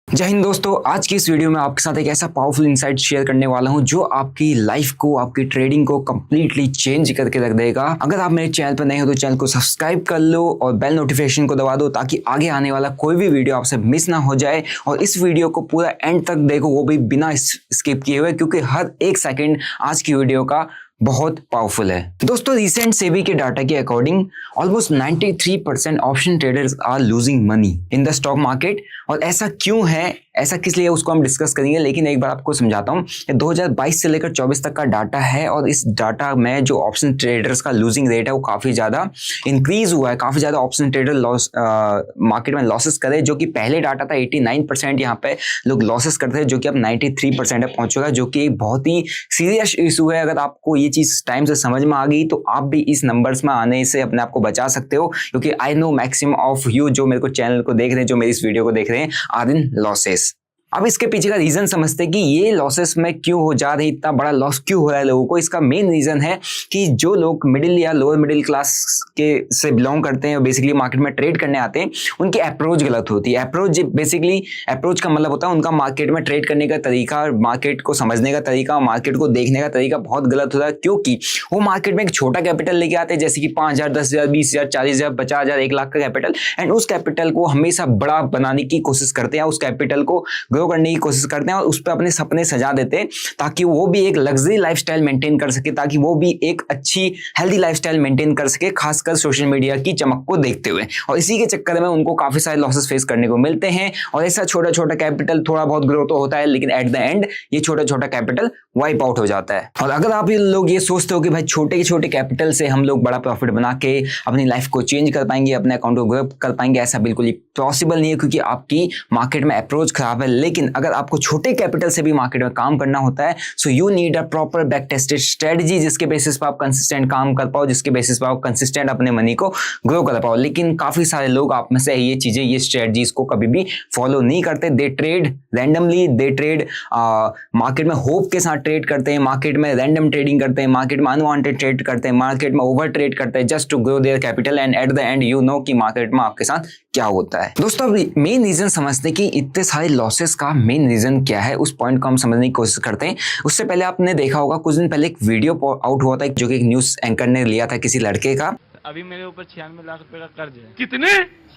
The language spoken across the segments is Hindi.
जय हिंद दोस्तों, आज की इस वीडियो में आपके साथ एक ऐसा पावरफुल इंसाइट शेयर करने वाला हूं जो आपकी लाइफ को, आपकी ट्रेडिंग को कंप्लीटली चेंज करके रख देगा। अगर आप मेरे चैनल पर नए हो तो चैनल को सब्सक्राइब कर लो और बेल नोटिफिकेशन को दबा दो ताकि आगे आने वाला कोई भी वीडियो आपसे मिस ना हो जाए। और इस वीडियो को पूरा एंड तक देखो, वो भी बिना स्किप किए हुए, क्योंकि हर एक सेकेंड आज की वीडियो का बहुत पावरफुल है। दोस्तों, रिसेंट सेबी के डाटा के according almost 93% option traders are losing money in the stock market. और ऐसा क्यों है, ऐसा किस लिए, उसको हम डिस्कस करेंगे। लेकिन एक बार आपको समझाता हूँ, 2022 से लेकर 24 तक का डाटा है और इस डाटा में जो ऑप्शन ट्रेडर्स का लूजिंग रेट है वो काफी ज्यादा इंक्रीज हुआ है। काफी ज्यादा ऑप्शन ट्रेडर लॉस मार्केट में लॉसेस करे, जो कि पहले डाटा था 89% यहाँ पे लोग लॉसेस करते थे, जो कि अब 93% है पहुंच चुका है, जो कि एक बहुत ही सीरियस इशू है। अगर आपको ये चीज टाइम से समझ में आ गई तो आप भी इस नंबर्स में आने से अपने आप को बचा सकते हो, क्योंकि I know maximum of you जो मेरे को चैनल को देख रहे हैं, जो मेरी इस वीडियो को देख रहे हैं, आर इन लॉसेस। अब इसके पीछे का रीजन समझते हैं कि ये लॉसेस में क्यों हो जा रही, इतना बड़ा लॉस क्यों हो रहा है लोगों को। इसका मेन रीजन है कि जो लोग मिडिल या लोअर मिडिल क्लास के से बिलोंग करते हैं और बेसिकली मार्केट में ट्रेड करने आते हैं, उनकी अप्रोच गलत होती है। अप्रोच का मतलब होता है उनका मार्केट में ट्रेड करने का तरीका, मार्केट को समझने का तरीका, मार्केट को देखने का तरीका बहुत गलत होता है। क्योंकि वो मार्केट में एक छोटा कैपिटल लेके आते हैं, जैसे कि 5,000, 10,000, 20,000, 40,000, 50,000, 1 लाख का कैपिटल, एंड उस कैपिटल को हमेशा बड़ा बनाने की कोशिश करते हैं, उस कैपिटल को ग्रो करने की कोशिश करते हैं और उस पर अपने सपने सजा देते हैं ताकि वो भी एक लग्जरी लाइफस्टाइल मेंटेन कर सके, ताकि वो भी एक अच्छी हेल्दी लाइफस्टाइल मेंटेन कर सके, खासकर सोशल मीडिया की चमक को देखते हुए। और इसी के चक्कर में उनको काफी सारे लॉसेस फेस करने को मिलते हैं। और ऐसा छोटा छोटा कैपिटल थोड़ा बहुत ग्रो तो होता है, लेकिन एट द एंड ये छोटा छोटा कैपिटल वाइप आउट हो जाता है। और अगर आप लोग ये सोचते हो कि भाई छोटे छोटे कैपिटल से हम लोग बड़ा प्रॉफिट बना के अपनी लाइफ को चेंज कर पाएंगे, अपने अकाउंट को ग्रो कर पाएंगे, ऐसा बिल्कुल ही पॉसिबल नहीं है, क्योंकि आपकी मार्केट में अप्रोच खराब है। लेकिन अगर आपको छोटे कैपिटल से भी मार्केट में काम करना होता है, so you need a proper back tested strategy, जिसके बेसिस पर आप कंसिस्टेंट काम कर पाओ, जिसके बेसिस पर आप कंसिस्टेंट अपने मनी को ग्रो कर पाओ। लेकिन काफी सारे लोग आप में से ये चीजें, ये स्ट्रेटजीज को कभी भी फॉलो नहीं करते। दे ट्रेड रैंडमली, दे ट्रेड मार्केट में होप के साथ ट्रेड करते हैं, मार्केट में रैंडम ट्रेडिंग करते हैं, मार्केट में अनवांटेड ट्रेड करते हैं, मार्केट में ओवर ट्रेड करते हैं just to grow their capital, and at the end you know कि मार्केट में आपके साथ क्या होता है। दोस्तों, अब मेन रीजन समझते हैं कि इतने सारे लॉसेस का मेन रीजन क्या है, उस पॉइंट को हम समझने की कोशिश करते हैं। उससे पहले आपने देखा होगा, कुछ दिन पहले एक वीडियो आउट हुआ था जो कि एक न्यूज एंकर ने लिया था किसी लड़के का। अभी मेरे ऊपर 96 लाख रुपए का कर्ज है। कितने?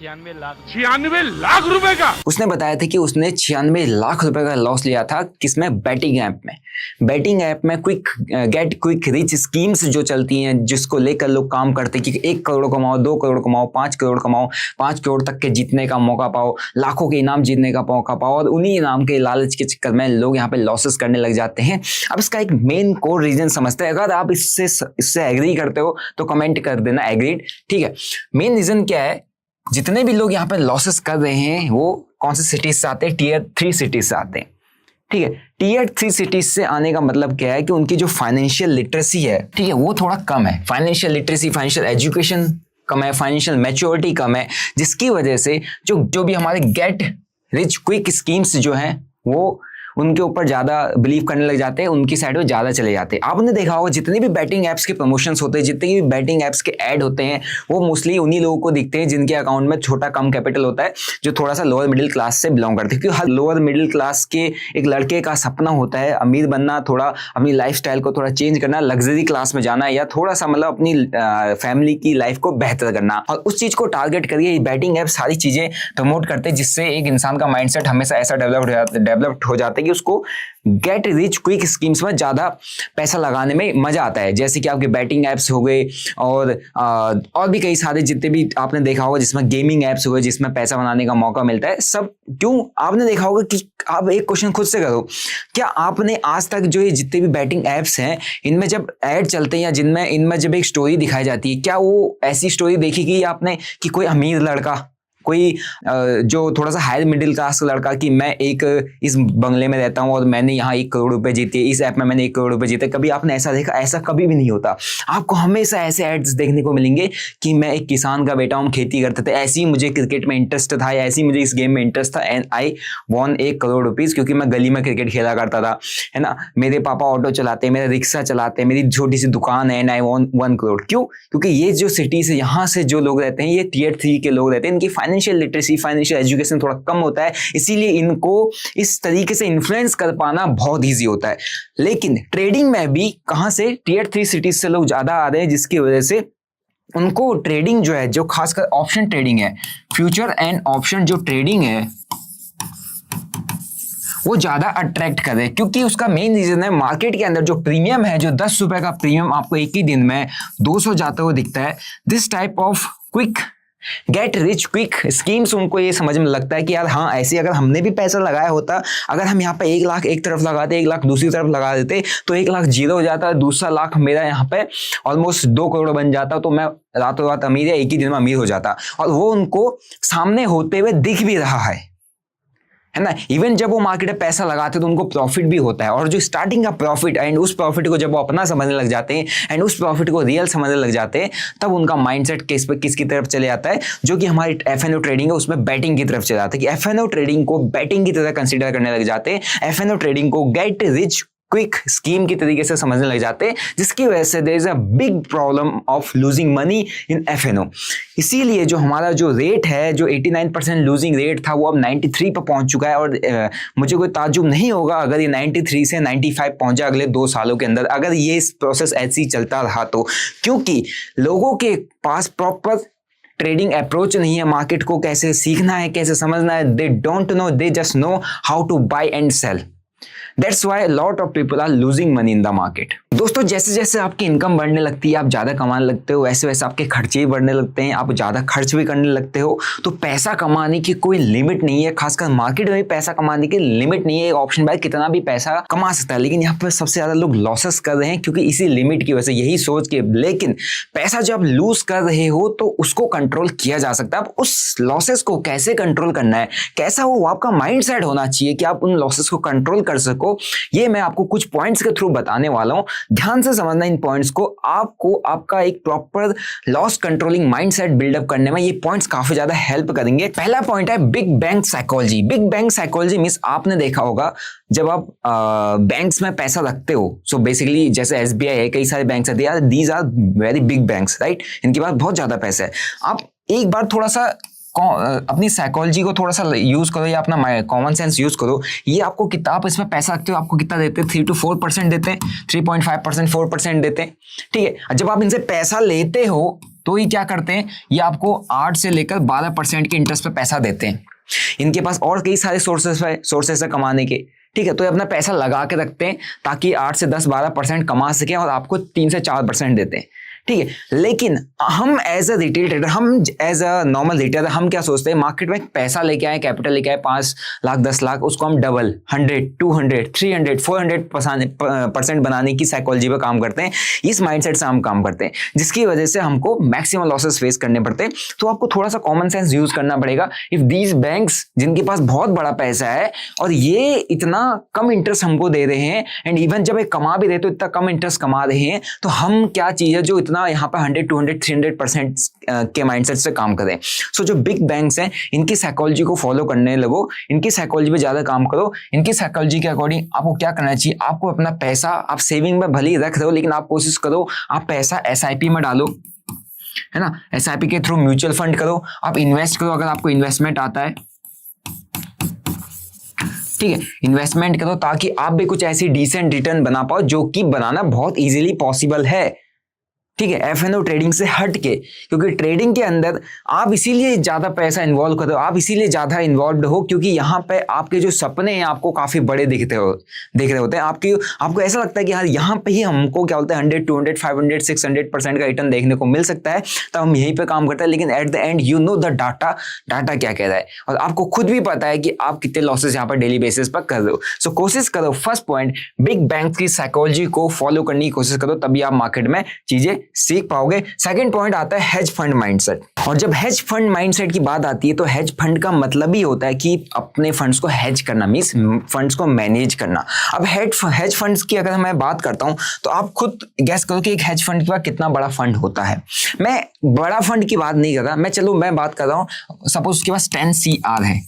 96 लाख रुपए का। उसने बताया था कि उसने 96 लाख रुपए का लॉस लिया था, किसमें? बैटिंग ऐप में। बैटिंग ऐप में गेट क्विक रिच स्कीम्स जो चलती हैं, जिसको लेकर लोग काम करते हैं कि 1 करोड़ कमाओ, 2 करोड़ कमाओ, 5 करोड़ कमाओ, 5 करोड़ तक के जीतने का मौका पाओ, लाखों के इनाम जीतने का मौका पाओ, और उन्हीं इनाम के लालच के चक्कर में लोग यहाँ पे लॉसेस करने लग जाते हैं। अब इसका एक मेन कोर रीजन समझते हैं। अगर आप इससे एग्री करते हो तो कमेंट कर देना एग्रीड, ठीक है। मेन रीजन क्या है? जितने भी लोग यहाँ पे लॉसेस कर रहे हैं वो कौन से सिटीज से आते हैं? टियर 3 सिटीज से आते हैं, ठीक है। टियर 3 सिटीज से आने का मतलब क्या है कि उनकी जो फाइनेंशियल लिटरेसी है, ठीक है, वो थोड़ा कम है। फाइनेंशियल लिटरेसी, फाइनेंशियल एजुकेशन कम है, फाइनेंशियल मैच्योरिटी कम है, जिसकी वजह से जो भी हमारे गेट रिच क्विक स्कीम्स जो हैं वो उनके ऊपर ज्यादा बिलीव करने लग जाते हैं, उनकी साइड में ज्यादा चले जाते हैं। आपने देखा होगा जितने भी बैटिंग एप्स के प्रमोशंस होते हैं, जितने भी बैटिंग एप्स के ऐड होते हैं, वो मोस्टली उन्हीं लोगों को दिखते हैं जिनके अकाउंट में छोटा कम कैपिटल होता है, जो थोड़ा सा लोअर मिडिल क्लास से बिलोंग करते हैं। क्योंकि हर लोअर मिडिल क्लास के एक लड़के का सपना होता है अमीर बनना, थोड़ा अपनी लाइफस्टाइल को थोड़ा चेंज करना, लग्जरी क्लास में जाना, या थोड़ा सा मतलब अपनी फैमिली की लाइफ को बेहतर करना। और उस चीज को टारगेट करिए बैटिंग ऐप सारी चीजें प्रमोट करते हैं, जिससे एक इंसान का माइंडसेट हमेशा ऐसा डेवलप्ड हो जाता है कि उसको गेट रिच क्विक स्कीम्स में ज्यादा पैसा लगाने में मजा आता है। जैसे कि आपके बैटिंग एप्स हो गए और भी कई सारे जितने भी आपने देखा होगा, जिसमें गेमिंग एप्स हो गए, जिसमें पैसा बनाने का मौका मिलता है। सब क्यों? आपने देखा होगा कि आप एक क्वेश्चन खुद से करो, क्या आपने आज तक जो ये जितने भी बैटिंग एप्स हैं, इनमें जब ऐड चलते हैं या इनमें जब एक स्टोरी दिखाई जाती है, क्या वो ऐसी स्टोरी देखी कि आपने कि कोई अमीर लड़का, कोई जो थोड़ा सा हायर मिडिल क्लास का लड़का, कि मैं एक इस बंगले में रहता हूं और मैंने यहाँ 1 करोड़ रुपए जीते, इस ऐप में मैंने 1 करोड़ रुपए जीते, कभी आपने ऐसा देखा? ऐसा कभी भी नहीं होता। आपको हमेशा ऐसे एड्स देखने को मिलेंगे कि मैं एक किसान का बेटा हूं, खेती करते थे, ऐसी मुझे क्रिकेट में इंटरेस्ट था, ऐसी मुझे इस गेम में इंटरेस्ट था, and I won 1 crore rupees, क्योंकि मैं गली में क्रिकेट खेला करता था, है ना। मेरे पापा ऑटो चलाते, मेरा रिक्शा चलाते, मेरी छोटी सी दुकान है, एंड आई वॉन 1 करोड़। क्यों? क्योंकि ये जो सिटीज है, यहाँ से जो लोग रहते हैं, ये टियर 3 के लोग रहते हैं, इनकी financial financial literacy, financial education थोड़ा कम होता है, इसीलिए इनको इस तरीके से इन्फ्लुएंस कर पाना बहुत ईजी होता है। लेकिन ट्रेडिंग में भी कहां से, टियर 3 सिटीज से लोग ज्यादा आ रहे हैं, जिसकी वजह से उनको ट्रेडिंग जो है, जो खासकर ऑप्शन ट्रेडिंग है, फ्यूचर एंड ऑप्शन जो ट्रेडिंग है वो ज्यादा अट्रैक्ट करे, क्योंकि उसका मेन रीजन है मार्केट के अंदर जो प्रीमियम है, जो 10 रुपए का प्रीमियम आपको एक ही दिन में 200 जाते हुए दिखता है। This type of quick get rich quick schemes, उनको ये समझ में लगता है कि यार हाँ, ऐसे अगर हमने भी पैसा लगाया होता, अगर हम यहाँ पे 1 लाख एक तरफ लगाते, 1 लाख दूसरी तरफ लगा देते, तो 1 लाख जीरो हो जाता, दूसरा लाख मेरा यहाँ पे ऑलमोस्ट 2 करोड़ बन जाता, तो मैं रातों रात अमीर या एक ही दिन में अमीर हो जाता। और वो उनको सामने होते हुए दिख भी रहा है ना। इवन जब वो मार्केट में पैसा लगाते हैं तो उनको प्रॉफिट भी होता है, और जो स्टार्टिंग का प्रॉफिट एंड उस प्रॉफिट को जब वो अपना समझने लग जाते हैं एंड उस प्रॉफिट को रियल समझने लग जाते हैं, तब उनका माइंडसेट किसकी तरफ चले जाता है, जो कि हमारी एफएनओ ट्रेडिंग है उसमें बैटिंग की तरफ चले जाता है, कि एफएनओ ट्रेडिंग को बैटिंग की तरह कंसीडर करने लग जाते हैं, एफएनओ ट्रेडिंग को गेट रिच क्विक स्कीम की तरीके से समझने लग जाते हैं, जिसकी वजह से there is a big problem of losing money in FNO. इसीलिए जो हमारा जो रेट है, जो 89% लूजिंग रेट था, वो अब 93 पर पहुंच चुका है, और मुझे कोई ताज्जुब नहीं होगा अगर ये 93 से 95 पहुंच जाए अगले 2 सालों के अंदर, अगर ये इस प्रोसेस ऐसे ही चलता रहा तो, क्योंकि लोगों के पास प्रॉपर ट्रेडिंग अप्रोच नहीं है, मार्केट को कैसे सीखना है, कैसे समझना है, they don't know, they just know how to buy and sell. That's why a lot of people are losing money in the market. दोस्तों, जैसे जैसे आपकी इनकम बढ़ने लगती है, आप ज़्यादा कमाने लगते हो, वैसे वैसे आपके खर्चे भी बढ़ने लगते हैं, आप ज़्यादा खर्च भी करने लगते हो, तो पैसा कमाने की कोई लिमिट नहीं है। खासकर मार्केट में भी पैसा कमाने की लिमिट नहीं है। एक ऑप्शन बाय कितना भी पैसा कमा सकता है, लेकिन यहाँ पर सबसे ज़्यादा लोग लॉसेस कर रहे हैं, क्योंकि इसी लिमिट की वजह से, यही सोच के। लेकिन पैसा जब लूज कर रहे हो तो उसको कंट्रोल किया जा सकता है। अब उस लॉसेस को कैसे कंट्रोल करना है, कैसा वो आपका माइंड सेट होना चाहिए कि आप उन लॉसेस को कंट्रोल कर सको, ये मैं आपको कुछ पॉइंट्स के थ्रू बताने वाला हूं। ध्यान से समझना इन पॉइंट्स को, आपको आपका एक proper loss controlling mindset buildup करने में ये पॉइंट्स काफी ज्यादा हेल्प करेंगे। पहला पॉइंट है big bank psychology. Big bank psychology means, आपने देखा होगा जब आप बैंक्स में पैसा रखते हो, सो बेसिकली जैसे एसबीआई है, कई सारे बैंक्स है, these are very big banks, right, इनके पास बहुत ज्यादा पैसा है। आप एक बार थोड़ा सा अपनी साइकोलॉजी को थोड़ा सा यूज करो, या अपना कॉमन सेंस यूज करो। ये आपको किताब, इसमें पैसा रखते हो, आपको कितना देते हैं, 3 to 4% देते हैं, 3.5% 4% देते हैं, ठीक है। जब आप इनसे पैसा लेते हो तो ये क्या करते हैं, ये आपको 8 से लेकर 12% के इंटरेस्ट पे पैसा देते हैं। इनके पास और कई सारे सोर्सेस है कमाने के, ठीक है। तो ये अपना पैसा लगा के रखते हैं ताकि 8 से 10-12% कमा सके, और आपको 3 से 4% देते हैं, ठीक है। लेकिन हम एज अ रिटेल ट्रेडर, हम एज अ नॉर्मल रिटेलर, हम क्या सोचते हैं, मार्केट में पैसा लेके आए, कैपिटल लेके आए 5 लाख 10 लाख, उसको हम डबल 100 200 300 400% बनाने की साइकोलॉजी पे काम करते हैं। इस माइंडसेट से हम काम करते हैं, जिसकी वजह से हमको मैक्सिमम लॉसेस फेस करने पड़ते हैं। तो आपको थोड़ा सा कॉमन सेंस यूज करना पड़ेगा। इफ दीज बैंक्स, जिनके पास बहुत बड़ा पैसा है और ये इतना कम इंटरेस्ट हमको दे रहे हैं, एंड इवन जब ये कमा भी रहे तो इतना कम इंटरेस्ट कमा रहे हैं, तो हम क्या चीज है जो इतना यहाँ पे 100 200 300% के माइंडसेट से काम करें। सो जो बिग बैंक्स हैं, इनकी साइकोलॉजी को फॉलो करने लगो, इनकी साइकोलॉजी पे ज्यादा काम करो। इनकी साइकोलॉजी के अकॉर्डिंग आपको क्या करना चाहिए, आपको अपना पैसा, आप सेविंग में भले ही रख रहे हो, लेकिन आप कोशिश करो आप पैसा एसआईपी में डालो, है ना। एसआईपी के थ्रू म्यूचुअल फंड करो, आप इन्वेस्ट करो अगर आपको इन्वेस्टमेंट आता है, ठीक है। इन्वेस्टमेंट करो ताकि आप भी कुछ ऐसी डिसेंट रिटर्न बना पाओ, जो कि बनाना बहुत इजीली पॉसिबल है, ठीक है, एफएनओ ट्रेडिंग से हट के। क्योंकि ट्रेडिंग के अंदर आप इसीलिए ज्यादा पैसा इन्वॉल्व करो, आप इसीलिए ज्यादा इन्वॉल्व हो, क्योंकि यहाँ पे आपके जो सपने हैं आपको काफी बड़े दिख रहे होते हैं। आपको ऐसा लगता है कि यार यहाँ पे ही हमको क्या बोलते हैं 100 200 500 600% का रिटर्न देखने को मिल सकता है, तो हम यहीं पे काम करते हैं। लेकिन eight the end you know the data क्या कह रहा है, और आपको खुद भी पता है कि आप कितने लॉसेस यहाँ पर डेली बेसिस पर कर रहे हो। सो कोशिश करो, फर्स्ट पॉइंट, बिग बैंक की साइकोलॉजी को फॉलो करने की कोशिश करो, तभी आप मार्केट में चीजें सीख पाओगे। सेकंड पॉइंट आता है हेज फंड माइंडसेट। और जब हेज फंड माइंडसेट की बात आती है, तो हेज फंड का मतलब ही होता है कि अपने फंड्स को हेज करना, मींस फंड्स को मैनेज करना। अब हेज फंड्स की अगर मैं बात करता हूं, तो आप खुद गैस करो कि एक हेज फंड के पास कितना बड़ा फंड होता है। मैं बड़ा फंड की बात नहीं कर रहा, मैं बात कर रहा हूं, सपोज उसके पास 10 CR है,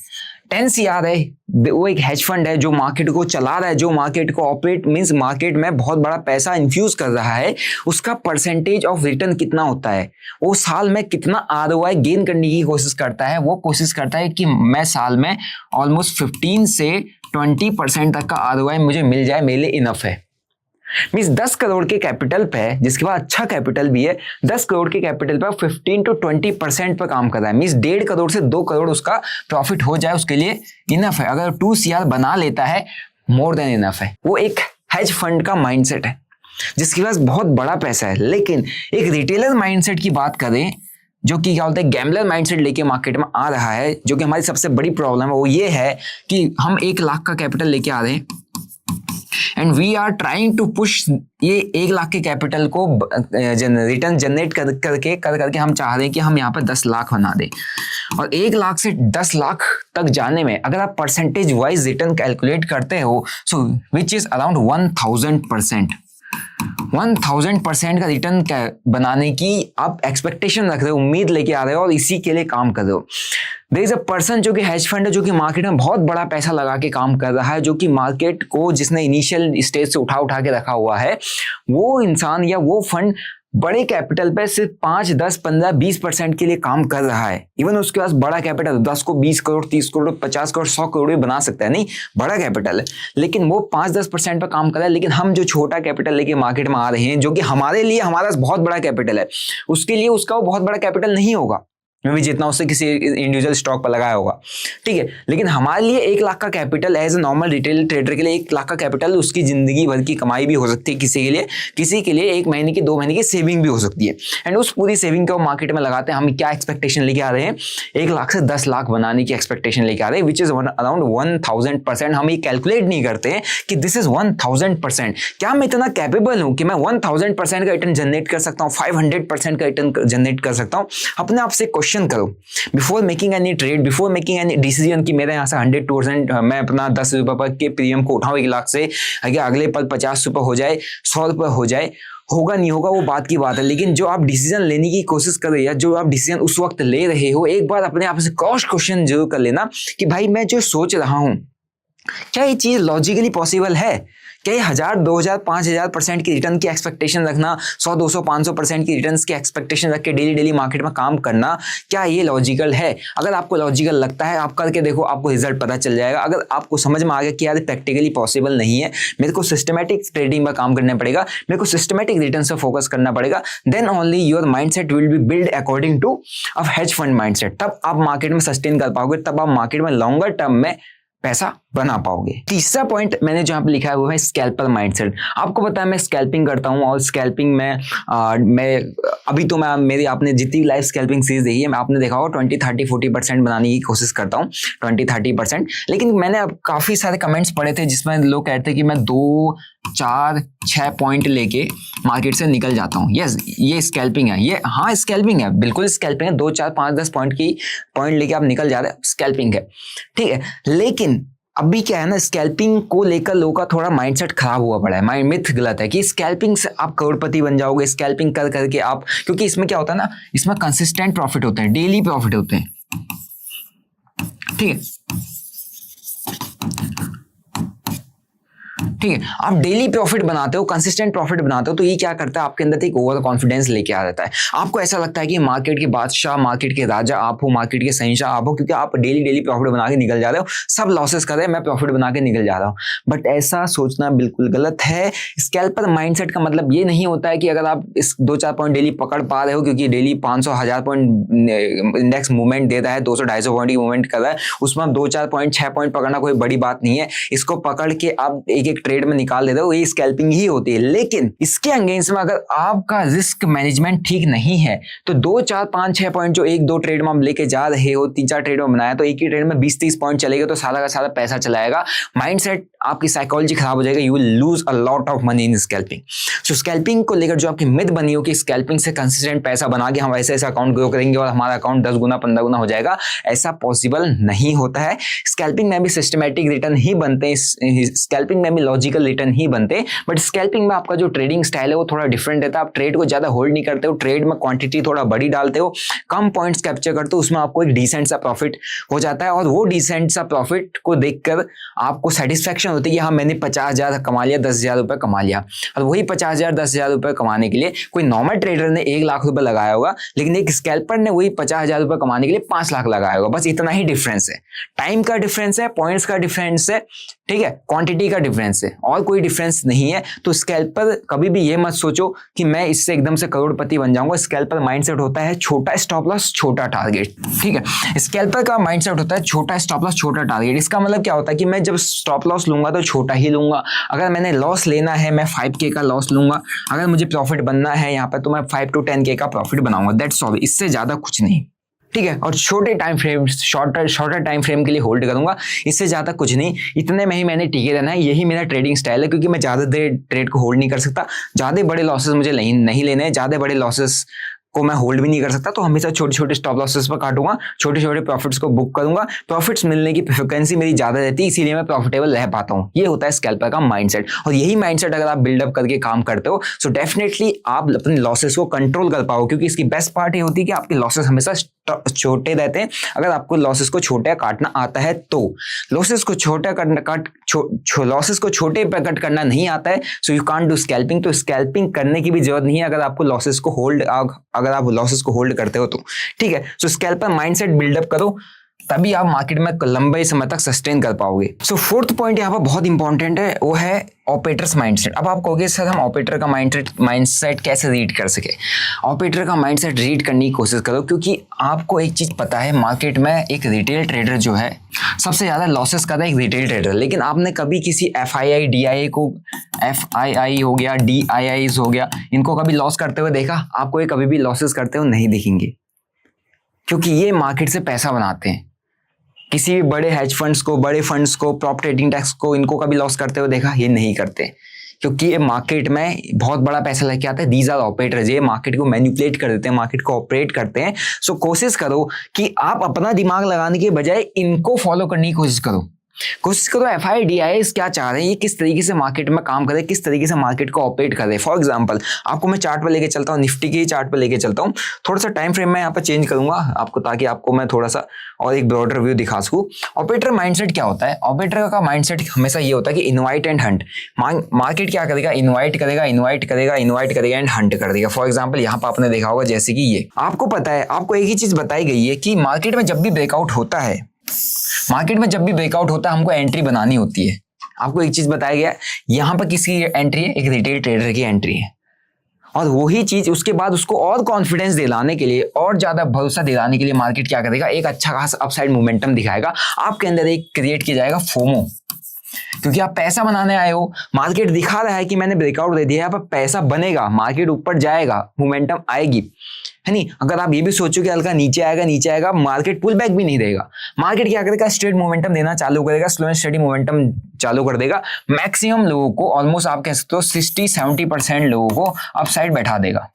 10 CR है, वो एक हेज फंड है जो मार्केट को चला रहा है, जो मार्केट को ऑपरेट मींस मार्केट में बहुत बड़ा पैसा इन्फ्यूज कर रहा है, उसका परसेंटेज ऑफ रिटर्न कितना होता है, वो साल में कितना आरओआई गेन करने की कोशिश करता है। वो कोशिश करता है कि मैं साल में ऑलमोस्ट 15 से 20% तक का आरओआई मुझे मिल जाए, मेरे लिए इनफ है। मींस 10 करोड़ के कैपिटल पे, जिसके बाद अच्छा कैपिटल भी है, 10 करोड़ के कैपिटल पे 15 to 20% पे काम कर रहा है। मींस 1.5 करोड़ से 2 करोड़ उसका प्रॉफिट हो जाए, उसके लिए इनफ है। अगर 2 CR बना लेता है, मोर देन इनफ है। वो एक हेज फंड का माइंडसेट है जिसके पास बहुत बड़ा पैसा है। लेकिन एक रिटेलर माइंडसेट की बात करें, जो कि क्या होता है, गैम्बलर माइंडसेट लेके मार्केट में आ रहा है, जो कि हमारी सबसे बड़ी प्रॉब्लम है, वो ये है कि हम 1 लाख का कैपिटल लेके आ रहे हैं and we are trying to push ये 1 लाख के कैपिटल को रिटर्न जनरेट करके हम चाह रहे हैं कि हम यहाँ पर 10 लाख बना दें। और 1 लाख से 10 लाख तक जाने में अगर आप परसेंटेज वाइज रिटर्न कैलकुलेट करते हो, सो विच इज अराउंड 1000%। 1000% का रिटर्न बनाने की आप एक्सपेक्टेशन रख रहे हो, उम्मीद लेके आ रहे हो और इसी के लिए काम कर रहे हो। देयर इज अ पर्सन जो कि हेज फंड है, जो कि मार्केट में बहुत बड़ा पैसा लगा के काम कर रहा है, जो कि मार्केट को जिसने इनिशियल स्टेज से उठा के रखा हुआ है, वो इंसान या वो फंड बड़े कैपिटल पे सिर्फ 5, 10, 15, 20% के लिए काम कर रहा है। इवन उसके पास बड़ा कैपिटल 10 को 20 करोड़, 30 करोड़, 50 करोड़, 100 करोड़ भी बना सकता है, नहीं बड़ा कैपिटल है, लेकिन वो 5-10% पे काम कर रहा है। लेकिन हम जो छोटा कैपिटल लेके मार्केट में आ रहे हैं, जो कि हमारे लिए हमारा बहुत बड़ा कैपिटल है, उसके लिए उसका वो बहुत बड़ा कैपिटल नहीं होगा, मैं भी जितना उससे किसी इंडिविजुअल स्टॉक पर लगाया होगा, ठीक है। लेकिन हमारे लिए 1 लाख का capital as a normal retail trader के लिए 1 लाख का कैपिटल उसकी जिंदगी भर की कमाई भी हो सकती है किसी के लिए 1 महीने की 2 महीने की सेविंग भी हो सकती है। एंड उस पूरी सेविंग को मार्केट में लगाते हैं। हम क्या एक्सपेक्टेशन लेके आ रहे हैं, 1 लाख से 10 लाख बनाने की एक्सपेक्टेशन लेके आ रहे हैं, विच इज अराउंड 1000%। हम ये कैलकुलेट नहीं करते हैं कि दिस इज 1000%। क्या मैं इतना कैपेबल हूं कि मैं 1000% का रिटर्न जनरेट कर सकता हूँ, 500% का रिटर्न जनरेट कर सकता हूँ? अपने आप से क्वेश्चन करो before making any trade, before making any decision कि मेरे यहाँ से 100% मैं अपना 10 रुपये पर के प्रीमियम को उठाऊं 1 लाख से, अगले पल 50 रुपये हो जाए, 100 रुपये हो जाए, होगा नहीं होगा वो बात की बात है। लेकिन जो आप डिसीजन लेने की कोशिश कर रहे हैं या जो आप डिसीजन उस वक्त ले रहे हो, एक बार अपने आप से क्रॉस क्वेश्चन जरूर कर लेना कि भाई मैं जो सोच रहा हूँ, क्या ये चीज लॉजिकली पॉसिबल है? क्या ये 1000, 2000, 5000% की रिटर्न की एक्सपेक्टेशन रखना, 100, 200, 500% की रिटर्न की एक्सपेक्टेशन रख के डेली मार्केट में काम करना, क्या ये लॉजिकल है? अगर आपको लॉजिकल लगता है, आप करके देखो, आपको रिजल्ट पता चल जाएगा। अगर आपको समझ में आ गया कि यार प्रैक्टिकली पॉसिबल नहीं है, मेरे को सिस्टमैटिक ट्रेडिंग में काम करना पड़ेगा, मेरे को सिस्टमैटिक रिटर्न से फोकस करना पड़ेगा, then only your mindset will be build according to a hedge fund mindset. तब आप मार्केट में सस्टेन कर पाओगे, तब आप मार्केट में लॉन्गर टर्म में पैसा बना पाओगे। तीसरा पॉइंट मैंने जो यहाँ पे लिखा है वो है स्कैल्पर माइंडसेट। आपको पता है मैं स्कैल्पिंग करता हूँ और स्कैल्पिंग में मैं अभी तो मैं मेरी आपने जितनी लाइव स्कैल्पिंग सीरीज देखी है, मैं आपने देखा होगा 20, 30, 40% बनाने की कोशिश करता हूँ, 20, 30%। लेकिन मैंने अब काफ़ी सारे कमेंट्स पढ़े थे जिसमें लोग कहते हैं कि मैं 2, 4, 6 पॉइंट लेके मार्केट से निकल जाता हूँ। यस, ये स्कैल्पिंग है, ये हाँ स्कैल्पिंग है, बिल्कुल स्कैल्पिंग है। 2, 4, 5, 10 पॉइंट लेके आप निकल जा रहे हैं, स्कैल्पिंग है, ठीक है। लेकिन अभी क्या है ना, स्कैल्पिंग को लेकर लोगों का थोड़ा माइंडसेट खराब हुआ पड़ा है। माइंड मिथ गलत है कि स्कैल्पिंग से आप करोड़पति बन जाओगे, स्कैल्पिंग कर करके आप, क्योंकि इसमें क्या होता है ना, इसमें कंसिस्टेंट प्रॉफिट होते हैं, डेली प्रॉफिट होते हैं, ठीक है, ठीक है। आप डेली प्रॉफिट बनाते हो, कंसिस्टेंट प्रॉफिट बनाते हो, तो ये क्या करता है, आपके अंदर एक ओवर कॉन्फिडेंस लेके आ जाता है। आपको ऐसा लगता है कि मार्केट के बादशाह, मार्केट के राजा आप हो, मार्केट के शहंशाह आप हो, क्योंकि आप डेली प्रॉफिट बना के निकल जा रहे हो। सब लॉसेस कर रहे हैं, मैं प्रॉफिट बना के निकल जा रहा हूँ। बट ऐसा सोचना बिल्कुल गलत है। स्कैल्पर माइंडसेट का मतलब ये नहीं होता है कि अगर आप इस 2, 4 पॉइंट डेली पकड़ पा रहे हो, क्योंकि डेली 500, 1000 पॉइंट इंडेक्स मूवमेंट देता है, 200, 250 पॉइंट की मूवमेंट कर रहा है, उसमें 2, 4 पॉइंट, 6 पॉइंट पकड़ना कोई बड़ी बात नहीं है। इसको पकड़ के आप एक ट्रेड में निकाल देते हो, ये स्कैल्पिंग ही होती है। लेकिन इसके अगेंस्ट में अगर आपका रिस्क मैनेजमेंट ठीक नहीं है, तो 2, 4, 5, 6 पॉइंट जो 1, 2 ट्रेड में आप लेके जा रहे हो, 3, 4 ट्रेड में बनाया, तो एक ही ट्रेड में 20, 30 पॉइंट चलेगा, तो सारा का सारा पैसा चलाएगा। माइंडसेट, आपकी साइकोलॉजी खराब हो जाएगा, you will lose a lot of money in scalping. So scalping को लेकर जो आपकी मिथ बनी हो कि स्कैल्पिंग से कंसिस्टेंट पैसा बना के हम ऐसे अकाउंट ग्रो करेंगे और हमारा अकाउंट 10 गुना 15 गुना हो जाएगा, ऐसा पॉसिबल नहीं होता है। स्कैल्पिंग में भी सिस्टमैटिक रिटर्न ही बनते हैं, स्कैल्पिंग में भी लॉजिक लॉजिकल रिटर्न ही बनते। बट स्कैल्पिंग में आपका जो ट्रेडिंग स्टाइल है वो थोड़ा डिफरेंट रहता है। आप ट्रेड को ज्यादा होल्ड नहीं करते हो, ट्रेड में क्वांटिटी थोड़ा बड़ी डालते हो, कम पॉइंट्स कैप्चर करते हो, उसमें आपको एक डिसेंट सा प्रॉफिट हो जाता है। और वो डिसेंट सा प्रॉफिट को देखकर आपको सेटिस्फेक्शन होती है कि हाँ मैंने 50,000 कमा लिया, 10,000 रुपये कमा लिया। और वही 50,000 10,000 रुपये कमाने के लिए कोई नॉर्मल ट्रेडर ने 1 लाख रुपए लगाया होगा, लेकिन एक स्कैल्पर ने वही 50,000 रुपये कमाने के लिए 5 लाख लगाया होगा। बस इतना ही डिफरेंस है। टाइम का डिफरेंस है, पॉइंट्स का डिफरेंस है, ठीक है, क्वांटिटी का डिफरेंस है, और कोई डिफरेंस नहीं है। तो स्कैल्पर कभी भी ये मत सोचो कि मैं इससे एकदम से करोड़पति बन जाऊंगा। स्कैल्पर माइंडसेट होता है छोटा स्टॉप लॉस छोटा टारगेट, ठीक है। स्कैल्पर का माइंडसेट होता है छोटा स्टॉप लॉस छोटा टारगेट। इसका मतलब क्या होता है कि मैं जब स्टॉप लॉस लूंगा तो छोटा ही लूंगा। अगर मैंने लॉस लेना है मैं 5K का लॉस लूंगा, अगर मुझे प्रॉफिट बनना है यहाँ पर तो मैं 5 to 10K का प्रॉफिट बनाऊंगा, दैट्स ऑल, इससे ज्यादा कुछ नहीं, ठीक है। और छोटे time frame, shorter time frame के लिए होल्ड करूंगा, इससे ज्यादा कुछ नहीं, इतने में ही मैंने टिके रहना है। यही मेरा ट्रेडिंग स्टाइल है, क्योंकि मैं ज्यादा देर ट्रेड को होल्ड नहीं कर सकता, ज्यादा बड़े लॉसेस मुझे नहीं लेने हैं, ज्यादा बड़े लॉसेस को मैं होल्ड भी नहीं कर सकता। तो हमेशा छोटे छोटे स्टॉप लॉसेस पर काटूंगा, छोटे छोटे प्रॉफिट्स को बुक करूंगा। प्रॉफिट्स मिलने की फ्रिक्वेंसी मेरी ज्यादा रहती है, इसीलिए मैं प्रॉफिटेबल रह पाता हूँ। ये होता है स्कैल्पर का माइंडसेट। और यही माइंडसेट अगर आप बिल्डअप करके काम करते हो सो डेफिनेटली आप अपने लॉसेस को कंट्रोल कर पाओ, क्योंकि इसकी बेस्ट पार्ट ये होती है कि आपके लॉसेस हमेशा छोटे रहते हैं। अगर आपको लॉसेस को छोटे काटना आता है तो, लॉसेस को छोटे पे कट करना नहीं आता है so you can't do scalping. तो स्कैल्पिंग करने की भी जरूरत नहीं है अगर आपको लॉसेस को होल्ड, अगर आप लॉसेस को होल्ड करते हो तो, ठीक है। सो स्कैल्पर माइंडसेट बिल्डअप करो, तभी आप मार्केट में लंबे समय तक सस्टेन कर पाओगे। सो फोर्थ पॉइंट यहाँ पर बहुत इंपॉर्टेंट है, वो है ऑपरेटर्स माइंडसेट। अब आप कहोगे सर हम ऑपरेटर का माइंडसेट कैसे रीड कर सके? ऑपरेटर का माइंडसेट रीड करने की कोशिश करो, क्योंकि आपको एक चीज पता है, मार्केट में एक रिटेल ट्रेडर जो है सबसे ज्यादा लॉसेस करता है, एक रिटेल ट्रेडर। लेकिन आपने कभी किसी FII DII को, FII हो गया, DIIs हो गया, इनको कभी लॉस करते हुए देखा? आपको ये कभी भी लॉसेस करते हुए नहीं दिखेंगे, क्योंकि ये मार्केट से पैसा बनाते हैं। किसी भी बड़े हेज फंड्स को, बड़े फंड्स को, प्रॉप ट्रेडिंग टैक्स को, इनको कभी लॉस करते हुए देखा? ये नहीं करते, क्योंकि ये मार्केट में बहुत बड़ा पैसा लेके आते हैं। दीज आर ऑपरेटर्स, ये मार्केट को मैनिपुलेट कर देते हैं, मार्केट को ऑपरेट करते हैं। सो कोशिश करो कि आप अपना दिमाग लगाने के बजाय इनको फॉलो करने की कोशिश करो। FII DIIs क्या चाह रहे हैं, ये किस तरीके से मार्केट में काम करे, किस तरीके से मार्केट को ऑपरेट करे। फॉर एग्जांपल आपको मैं चार्ट पर लेके चलता हूँ, निफ्टी के चार्ट पर लेके चलता हूँ। थोड़ा सा टाइम फ्रेम में यहाँ पर चेंज करूंगा आपको, ताकि आपको मैं थोड़ा सा और एक ब्रॉडर व्यू दिखा सकूं। ऑपरेटर माइंडसेट क्या होता है? ऑपरेटर का माइंडसेट हमेशा ये होता है कि इन्वाइट एंड हंट। मार्केट क्या करेगा? इन्वाइट करेगा एंड हंट कर देगा। फॉर एग्जाम्पल यहाँ पर आपने देखा होगा, जैसे कि ये आपको पता है, आपको एक ही चीज बताई गई है कि मार्केट में जब भी ब्रेकआउट होता है, हमको एंट्री बनानी होती है। आपको एक चीज बताया गया, यहाँ पर किसकी एंट्री है? एक रिटेल ट्रेडर की एंट्री है। और वही चीज उसके बाद उसको और कॉन्फिडेंस दिलाने के लिए, और ज्यादा भरोसा दिलाने के लिए मार्केट क्या करेगा? एक अच्छा खासा अपसाइड मोमेंटम दिखाएगा। आपके अंदर एक क्रिएट किया जाएगा फोमो, क्योंकि आप पैसा बनाने आए हो। मार्केट दिखा रहा है कि मैंने ब्रेकआउट दे दिया, यहाँ पर पैसा बनेगा, मार्केट ऊपर जाएगा, मोमेंटम आएगी, है नहीं? अगर आप ये भी सोचो कि हल्का नीचे आएगा, मार्केट पुल बैक भी नहीं देगा। मार्केट क्या करेगा? स्ट्रेट मोमेंटम देना चालू करेगा, स्लो एंड स्टेडी मोमेंटम चालू कर देगा। मैक्सिमम लोगों को, ऑलमोस्ट आप कह सकते हो 60-70% लोगों को अपसाइड बैठा देगा,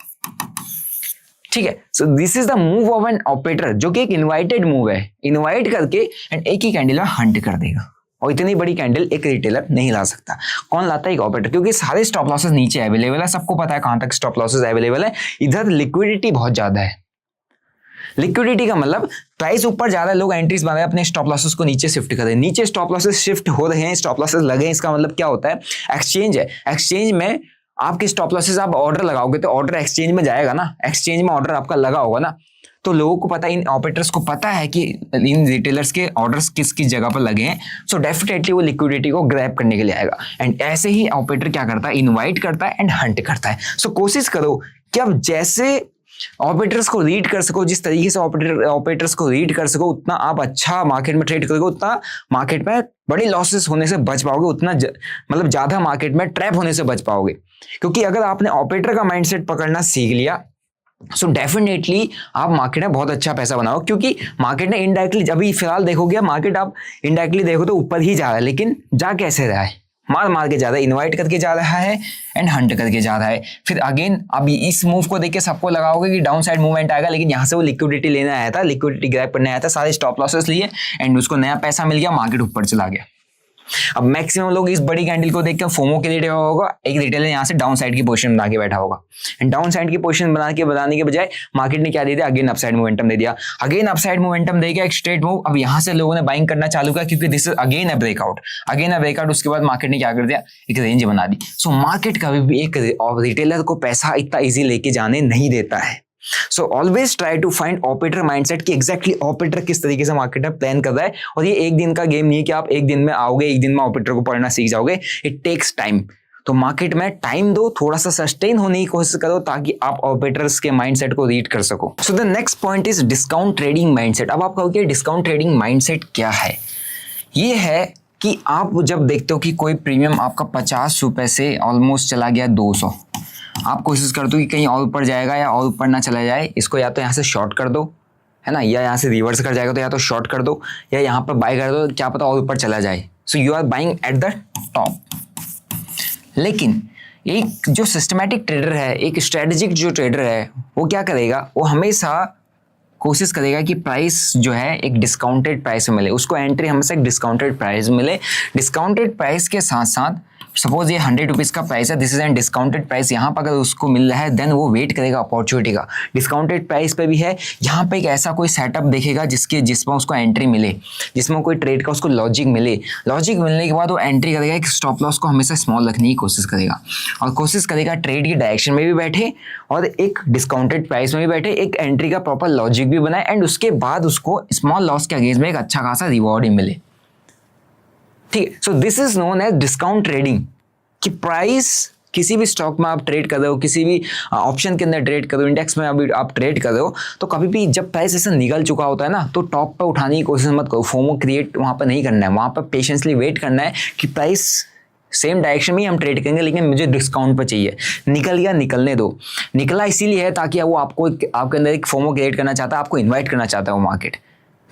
ठीक है। So this is the move of an operator, जो कि एक इन्वाइटेड मूव है। इन्वाइट करके एंड एक ही कैंडल में हंट कर देगा, और इतनी बड़ी कैंडल एक रिटेलर नहीं ला सकता। कौन लाता है? एक ऑपरेटर, क्योंकि सारे स्टॉप लॉसेस नीचे अवेलेबल है। सबको पता है कहां तक स्टॉप लॉसेस अवेलेबल है। इधर लिक्विडिटी बहुत ज्यादा है। लिक्विडिटी का मतलब प्राइस ऊपर जा रहा है, लोग एंट्रीज बना रहे हैं, अपने स्टॉप लॉसेस को नीचे शिफ्ट कर रहे हैं। नीचे स्टॉप लॉसेस शिफ्ट हो रहे हैं, स्टॉप लॉसेस लगे हैं। इसका मतलब क्या होता है? एक्सचेंज है, एक्सचेंज में आपके स्टॉप लॉसेस, आप ऑर्डर लगाओगे तो ऑर्डर एक्सचेंज में जाएगा ना, एक्सचेंज में ऑर्डर आपका लगा होगा ना। तो लोगों को पता है, इन ऑपरेटर्स को पता है कि इन रिटेलर्स के ऑर्डर्स किस किस जगह पर लगे हैं। सो डेफिनेटली वो लिक्विडिटी को ग्रैब करने के लिए आएगा। एंड ऐसे ही ऑपरेटर क्या करता है? इनवाइट करता है एंड हंट करता है। सो कोशिश करो कि आप जैसे ऑपरेटर्स को रीड कर सको, जिस तरीके से ऑपरेटर्स को रीड कर सको, उतना आप अच्छा मार्केट में ट्रेड करोगे, उतना मार्केट में बड़े लॉसेस होने से बच पाओगे, उतना मतलब ज्यादा मार्केट में ट्रैप होने से बच पाओगे। क्योंकि अगर आपने ऑपरेटर का माइंडसेट पकड़ना सीख लिया सो डेफिनेटली आप मार्केट में बहुत अच्छा पैसा बनाओ। क्योंकि मार्केट ने इनडायरेक्टली, अभी फिलहाल देखोगे मार्केट, आप इनडायरेक्टली देखो तो ऊपर ही जा रहा है, लेकिन जा कैसे रहा है? मार के जा रहा है, इनवाइट करके जा रहा है एंड हंट करके जा रहा है। फिर अगेन अब इस मूव को देख के सबको लगाओगे कि डाउन साइड मूवमेंट आएगा, लेकिन यहाँ से वो लिक्विडिटी लेने आया था, लिक्विडिटी ग्रैब करने आया था, सारे स्टॉप लॉसेस लिए एंड उसको नया पैसा मिल गया, मार्केट ऊपर चला गया। अब मैक्सिमम लोग इस बड़ी कैंडल को देख के फोमो के लिए बैठा होगा, एक रिटेलर यहाँ से डाउन साइड की पोजीशन बना के बैठा होगा, एंड डाउन साइड की पोजीशन बनाने के बजाय मार्केट ने क्या दे दिया, अगेन अपसाइड मोमेंटम दे दिया, अगेन अपसाइड मोमेंटम देगा, एक स्ट्रेट मूव। अब यहाँ से लोगों ने बाइंग करना चालू किया क्योंकि this is again a breakout, उसके बाद मार्केट ने क्या कर दिया, एक रेंज बना दी। सो मार्केट कभी भी एक रिटेलर को पैसा इतना इजी लेके जाने नहीं देता है। So always try to find operator mindset कि एग्जैक्टली ऑपरेटर किस तरीके से मार्केट में प्लान कर रहा है। और ये एक दिन का गेम नहीं है कि आप एक दिन में आओगे, एक दिन में ऑपरेटर को पढ़ना सीख जाओगे। It takes time. तो मार्केट में टाइम दो, थोड़ा सा सस्टेन होने की कोशिश करो ताकि आप ऑपरेटर्स के माइंडसेट को रीड कर सको। So the next point is discount trading mindset. अब आप कहोगे डिस्काउंट ट्रेडिंग माइंडसेट क्या है? ये है कि आप जब देखते हो कि कोई प्रीमियम आपका 50 रुपए से ऑलमोस्ट चला गया 200, आप कोशिश करते हो कि कहीं और ऊपर जाएगा या और ऊपर ना चला जाए, इसको या तो यहाँ से शॉर्ट कर दो, है ना, या यहाँ से रिवर्स कर जाएगा तो या तो शॉर्ट कर दो या यहाँ पर बाय कर दो, क्या पता और ऊपर चला जाए। So you are buying at the top. लेकिन एक जो सिस्टमैटिक ट्रेडर है, एक स्ट्रेटेजिक जो ट्रेडर है, वो क्या करेगा, वो हमेशा कोशिश करेगा कि प्राइस जो है एक डिस्काउंटेड प्राइस में मिले, उसको एंट्री हमेशा एक डिस्काउंटेड प्राइस में मिले। डिस्काउंटेड प्राइस के साथ साथ सपोज ये 100 रुपीज़ का प्राइस है, this is an discounted price, यहाँ पर अगर उसको मिल रहा है देन वो वेट करेगा अपॉर्चुनिटी का। डिस्काउंटेड प्राइस पे भी है, यहाँ पे एक ऐसा कोई सेटअप देखेगा जिसमें उसको एंट्री मिले, जिसमें कोई ट्रेड का उसको लॉजिक मिले। लॉजिक मिलने के बाद वो एंट्री करेगा, एक स्टॉप लॉस को हमेशा स्मॉल रखने की कोशिश करेगा और कोशिश करेगा ट्रेड की डायरेक्शन में भी बैठे और एक डिस्काउंटेड प्राइस में भी बैठे, एक एंट्री का प्रॉपर लॉजिक भी बनाए एंड उसके बाद उसको स्मॉल लॉस के अगेंस्ट में एक अच्छा खासा रिवॉर्ड ही मिले। ठीक है, so this is known as discount trading. कि प्राइस किसी भी स्टॉक में आप ट्रेड कर रहे हो, किसी भी ऑप्शन के अंदर ट्रेड कर रहे हो, इंडेक्स में अभी आप ट्रेड कर रहे हो, तो कभी भी जब प्राइस ऐसा निकल चुका होता है ना, तो टॉप पे उठाने की कोशिश मत करो। फोमो क्रिएट वहाँ पर नहीं करना है, वहाँ पर पेशेंसली वेट करना है कि प्राइस सेम डायरेक्शन में ही हम ट्रेड करेंगे लेकिन मुझे डिस्काउंट पर चाहिए। निकल गया, निकलने दो। निकला इसीलिए है ताकि वो आपको आपके अंदर एक फोमो क्रिएट करना चाहता है, आपको इन्वाइट करना चाहता है वो मार्केट।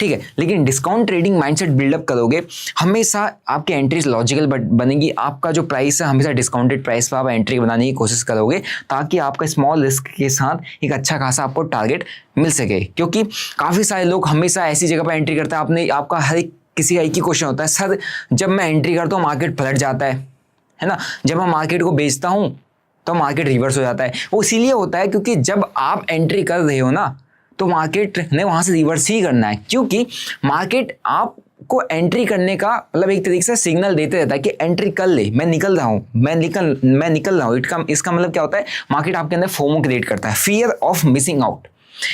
ठीक है, लेकिन डिस्काउंट ट्रेडिंग माइंडसेट बिल्डअप करोगे, हमेशा आपकी एंट्रीज लॉजिकल बनेगी। आपका जो प्राइस है हमेशा डिस्काउंटेड प्राइस पर आप एंट्री बनाने की कोशिश करोगे ताकि आपका स्मॉल रिस्क के साथ एक अच्छा खासा आपको टारगेट मिल सके। क्योंकि काफ़ी सारे लोग हमेशा ऐसी जगह पर एंट्री करते हैं, आपका हर एक किसी का एक ही क्वेश्चन होता है, सर जब मैं एंट्री करता हूँ मार्केट पलट जाता है ना, जब मैं मार्केट को बेचता हूँ तो मार्केट रिवर्स हो जाता है। वो इसीलिए होता है क्योंकि जब आप एंट्री कर रहे हो ना, तो मार्केट ने वहाँ से रिवर्स ही करना है, क्योंकि मार्केट आपको एंट्री करने का मतलब एक तरीके से सिग्नल देते रहता है कि एंट्री कर ले, मैं निकल रहा हूँ, मैं निकल रहा हूँ। इसका मतलब क्या होता है, मार्केट आपके अंदर फोमो क्रिएट करता है, फियर ऑफ मिसिंग आउट,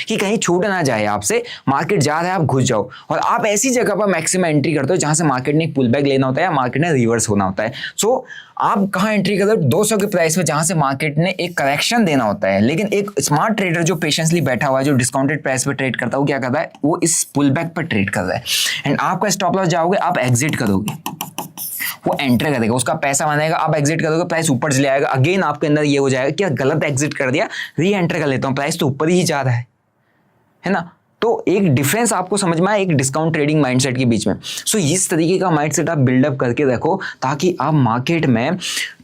कि कहीं छूट ना जाए आपसे। मार्केट जा रहा है, आप घुस जाओ, और आप ऐसी जगह पर मैक्सिमम एंट्री करते हो जहां से मार्केट ने पुल बैक लेना होता है या मार्केट ने रिवर्स होना होता है। सो आप कहाँ एंट्री करते हो, 200 के प्राइस में, जहां से मार्केट ने एक करेक्शन देना होता है। लेकिन एक स्मार्ट ट्रेडर जो पेशेंसली बैठा हुआ है, जो डिस्काउंटेड प्राइस पर ट्रेड करता है, वो क्या करता है, वो इस पुल बैक पर ट्रेड कर रहा है। एंड आपका स्टॉप लॉस जाओगे, आप एग्जिट करोगे, वो एंटर करेगा, उसका पैसा बनेगा, आप एग्जिट करोगे, प्राइस ऊपर चले आएगा, अगेन आपके अंदर ये हो जाएगा कि गलत एग्जिट कर दिया, री एंटर कर लेता हूँ, प्राइस तो ऊपर ही जा रहा है ना। तो एक डिफरेंस आपको समझ में आया एक डिस्काउंट ट्रेडिंग माइंडसेट के बीच में। सो इस तरीके का माइंडसेट आप बिल्डअप करके रखो ताकि आप मार्केट में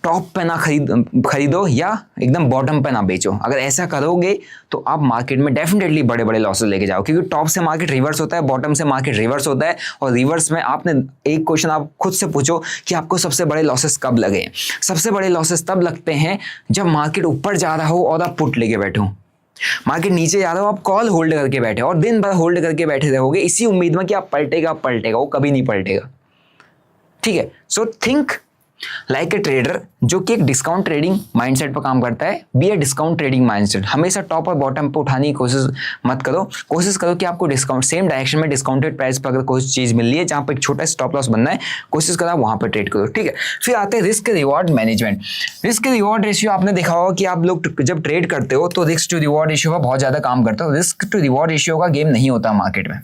टॉप पे ना खरीदो या एकदम बॉटम पे ना बेचो। अगर ऐसा करोगे तो आप मार्केट में डेफिनेटली बड़े बड़े लॉसेस लेके जाओ, क्योंकि टॉप से मार्केट रिवर्स होता है, बॉटम से मार्केट रिवर्स होता है। और रिवर्स में आपने एक क्वेश्चन आप खुद से पूछो कि आपको सबसे बड़े लॉसेस कब लगे। सबसे बड़े लॉसेस तब लगते हैं जब मार्केट ऊपर जा रहा हो और आप पुट लेके बैठो, मार्केट नीचे जा रहा हो आप कॉल होल्ड करके बैठे और दिन भर होल्ड करके बैठे रहोगे इसी उम्मीद में कि आप पलटेगा, वो कभी नहीं पलटेगा। ठीक है, so think like a trader जो कि एक डिस्काउंट ट्रेडिंग माइंडसेट पर काम करता है। Be a discount trading mindset. हमेशा टॉप और बॉटम पे उठाने की कोशिश मत करो। कोशिश करो कि आपको डिस्काउंट सेम डायरेक्शन में डिस्काउंटेड प्राइस पर अगर कोई चीज़ मिल रही है जहाँ पर एक छोटा स्टॉप लॉस बनना है, कोशिश करो आप वहाँ पर ट्रेड करो। ठीक है, फिर आते हैं risk reward management. Risk reward ratio आपने देखा होगा कि आप लोग जब ट्रेड करते हो तो रिस्क टू रिवॉर्ड रेशियो का बहुत ज़्यादा काम करता हो। रिस्क टू रिवॉर्ड रेशियो का गेम नहीं होता मार्केट में।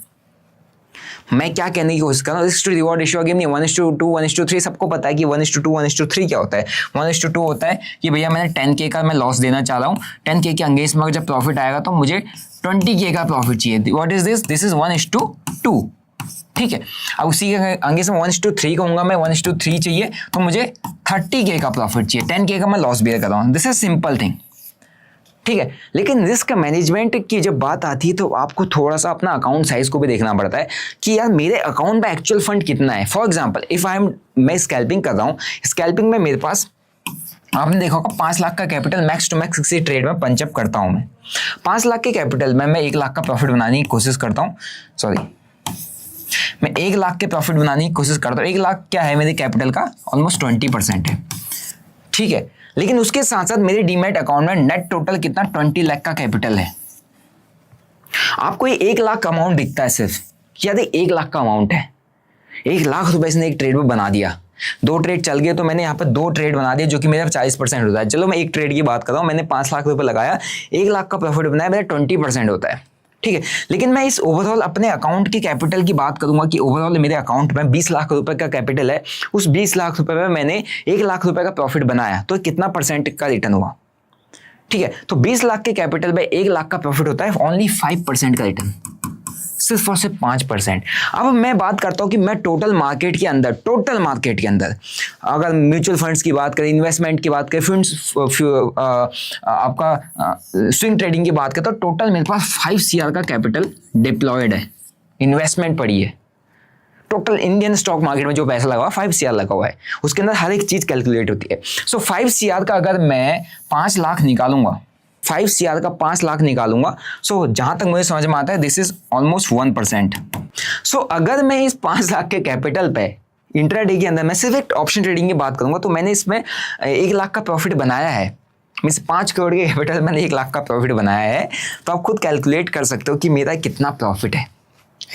मैं क्या कहने की कोशिश कर रहा हूँ, risk to reward ratio game नहीं, 1:2 1:3 सबको पता है कि 1:2 1:3 क्या होता है। 1:2 होता है कि भैया मैंने 10K का मैं लॉस देना चाह रहा हूँ, 10K के अंगेंस्ट में जब प्रॉफिट आएगा तो मुझे 20K का प्रॉफिट चाहिए। What is this, this is 1:2। ठीक है, अब उसी के अंगेंस्ट में 1:3 कहूँगा मैं, 1:3 चाहिए तो मुझे 30K का प्रॉफिट चाहिए, 10K का मैं लॉस बेयर कर रहा हूँ। This is simple thing. ठीक है। लेकिन रिस्क मैनेजमेंट की जब बात आती है तो आपको थोड़ा सा अपना अकाउंट साइज को भी देखना पड़ता है कि यार मेरे अकाउंट में एक्चुअल फंड कितना है। फॉर एग्जांपल इफ मैं स्कैल्पिंग कर रहा हूँ, स्कैल्पिंग में मेरे पास आपने देखा होगा 5 लाख का कैपिटल मैक्स टू मैक्स किसी ट्रेड में पंचअप करता हूँ मैं। 5 लाख के कैपिटल में मैं 1 लाख का प्रॉफिट बनाने की कोशिश करता हूँ। मैं 1 लाख के प्रॉफिट बनाने की कोशिश करता हूँ। 1 लाख क्या है मेरे कैपिटल का, ऑलमोस्ट 20% है, ठीक है। लेकिन उसके साथ साथ मेरे डीमैट अकाउंट में नेट टोटल कितना 20 लाख का कैपिटल है। आपको ये 1 लाख का अमाउंट दिखता है सिर्फ, यदि 1 लाख का अमाउंट है, 1 लाख रुपए इसने एक ट्रेड में बना दिया, 2 ट्रेड चल गए तो मैंने यहाँ पर 2 ट्रेड बना दिए जो कि मेरा 40% होता है। चलो मैं एक ट्रेड की बात कर रहा हूँ, मैंने 5 लाख रुपए लगाया, 1 लाख का प्रॉफिट बनाया, मेरा 20% होता है, ठीक है। लेकिन मैं इस ओवरऑल अपने अकाउंट की कैपिटल की बात करूंगा कि ओवरऑल मेरे अकाउंट में 20 लाख रुपए का कैपिटल है, उस 20 लाख रुपए में मैंने 1 लाख रुपए का प्रॉफिट बनाया, तो कितना परसेंट का रिटर्न हुआ, ठीक है। तो 20 लाख के कैपिटल में 1 लाख का प्रॉफिट होता है, ओनली 5% का रिटर्न, सिर्फ और सिर्फ 5%। अब मैं बात करता हूं कि मैं टोटल मार्केट के अंदर अगर म्यूचुअल फंड्स की बात करें, इन्वेस्टमेंट की बात करें, आपका स्विंग ट्रेडिंग की बात करें, तो टोटल मेरे पास 5 CR का कैपिटल डिप्लॉयड है, इन्वेस्टमेंट पड़ी है। टोटल इंडियन स्टॉक मार्केट में जो पैसा लगा हुआ 5 CR लगा हुआ है, उसके अंदर हर एक चीज कैलकुलेट होती है। सो 5 CR का अगर मैं 5 लाख निकालूंगा, 5 CR का 5 लाख निकालूंगा, सो जहां तक मुझे समझ में आता है दिस इज ऑलमोस्ट 1%। सो अगर मैं इस 5 लाख के कैपिटल पे इंट्राडे के अंदर मैं सिर्फ एक ऑप्शन ट्रेडिंग की बात करूंगा तो मैंने इसमें 1 लाख का प्रॉफिट बनाया है, मीन्स 5 करोड़ के कैपिटल मैंने 1 लाख का प्रॉफिट बनाया है। तो आप खुद कैलकुलेट कर सकते हो कि मेरा कितना प्रॉफिट है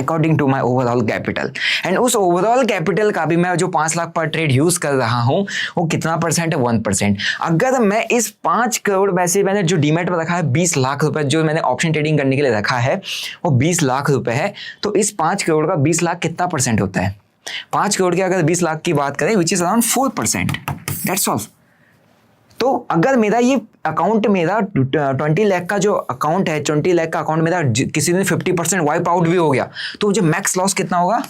according to my overall capital. And उस ओवरऑल कैपिटल का भी मैं जो 5 लाख पर ट्रेड यूज कर रहा हूं वो कितना परसेंट है, 1%। अगर मैं इस 5 करोड़ वैसे मैंने जो डीमैट पर रखा है 20 लाख रुपए, जो मैंने ऑप्शन ट्रेडिंग करने के लिए रखा है वो 20 लाख रुपए है, तो इस 5 करोड़ का 20 लाख कितना परसेंट होता है, 5 करोड़ के अगर 20 लाख की बात करें which is around 4%, that's all. तो अगर मेरा ये अकाउंट, मेरा 20 लाख का जो अकाउंट है, 20 लाख का अकाउंट मेरा किसी दिन 50% वाइप आउट भी हो गया तो मुझे मैक्स लॉस कितना होगा,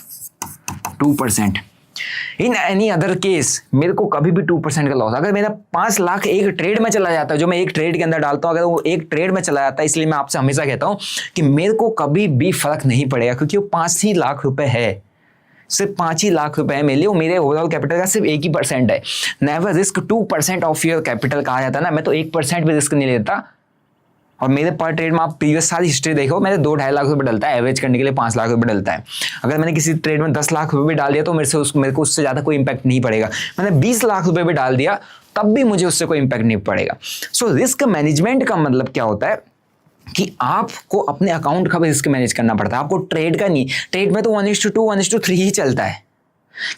2%। इन एनी अदर केस मेरे को कभी भी 2% का लॉस, अगर मेरा 5 लाख एक ट्रेड में चला जाता है, जो मैं एक ट्रेड के अंदर डालता हूँ, अगर वो एक ट्रेड में चला जाता है, इसलिए मैं आपसे हमेशा कहता हूँ कि मेरे को कभी भी फर्क नहीं पड़ेगा, क्योंकि वो 5 ही लाख रुपए है, सिर्फ 5 ही लाख रुपए है मेरे लिए, मेरे ओवरऑल कैपिटल का सिर्फ 1% है। Never risk 2% of your capital कहा जाता है ना, मैं तो 1% भी रिस्क नहीं लेता। और मेरे पर ट्रेड में आप प्रीवियस सारी हिस्ट्री देखो, मेरे 2-2.5 लाख रुपए डलता है, एवरेज करने के लिए 5 लाख रुपए डलता है। अगर मैंने किसी ट्रेड में 10 लाख रुपए भी डाल दिया तो मेरे को उससे ज़्यादा कोई इंपैक्ट नहीं पड़ेगा। मैंने 20 लाख रुपए भी डाल दिया तब भी मुझे उससे कोई इंपैक्ट नहीं पड़ेगा। सो रिस्क मैनेजमेंट का मतलब क्या होता है कि आपको अपने अकाउंट का भी रिस्क मैनेज करना पड़ता है, आपको ट्रेड का नहीं। ट्रेड में तो 1:2 1:3 ही चलता है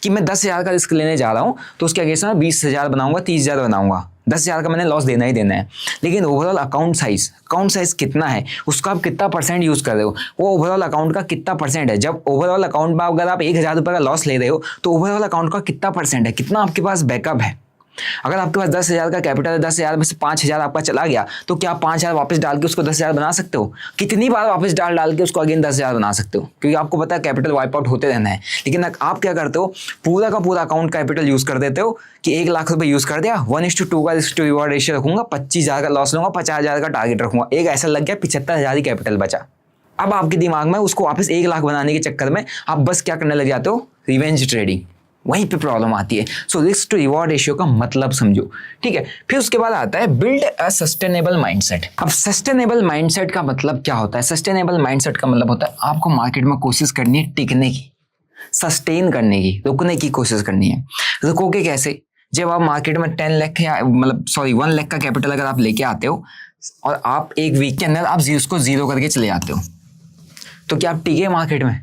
कि मैं 10,000 का रिस्क लेने जा रहा हूँ तो उसके अगेंस्ट में 20,000 बनाऊंगा, 30,000 बनाऊंगा, 10,000 का मैंने लॉस देना ही देना है। लेकिन ओवरऑल अकाउंट साइज कितना है, उसका आप कितना परसेंट यूज कर रहे हो, वो ओवरऑल अकाउंट का कितना परसेंट है। जब ओवरऑल अकाउंट में अगर आप 1,000 रुपये का लॉस ले रहे हो तो ओवरऑल अकाउंट का कितना परसेंट है, कितना आपके पास बैकअप है। अगर आपके पास 10,000 का कैपिटल है, 10,000 में से 5,000 आपका चला गया तो क्या आप 5,000 वापस डाल के उसको 10,000 बना सकते हो? कितनी बार वापस डाल के उसको अगेन 10,000 बना सकते हो, क्योंकि आपको पता है कैपिटल वाइप आउट होते रहना है। लेकिन आप क्या करते हो, पूरा का पूरा अकाउंट कैपिटल यूज कर देते हो कि 1 लाख रुपए यूज कर दिया, 1:2 का रिस्क टू रिवॉर्ड रेशियो रखूंगा, 25,000 का लॉस लूंगा, 50,000 का टारगेट रखूंगा, एक ऐसा लग गया 75,000 ही कैपिटल बचा। अब आपके दिमाग में उसको वापस 1 लाख बनाने के चक्कर में आप बस क्या करने लग जाते हो, रिवेंज ट्रेडिंग, वहीं पे प्रॉब्लम आती है। So risk to reward ratio का मतलब समझो, ठीक है। फिर उसके बाद आता है बिल्ड अ सस्टेनेबल माइंडसेट। अब सस्टेनेबल माइंडसेट का मतलब क्या होता है? सस्टेनेबल माइंडसेट का मतलब होता है आपको मार्केट में कोशिश करनी है टिकने की, सस्टेन करने की, रुकने की कोशिश करनी है। रुकोगे कैसे? जब आप मार्केट में 1 लाख का कैपिटल अगर आप लेके आते हो और आप एक वीक के अंदर आप उसको 0 करके चले जाते हो, तो क्या आप टिके मार्केट में?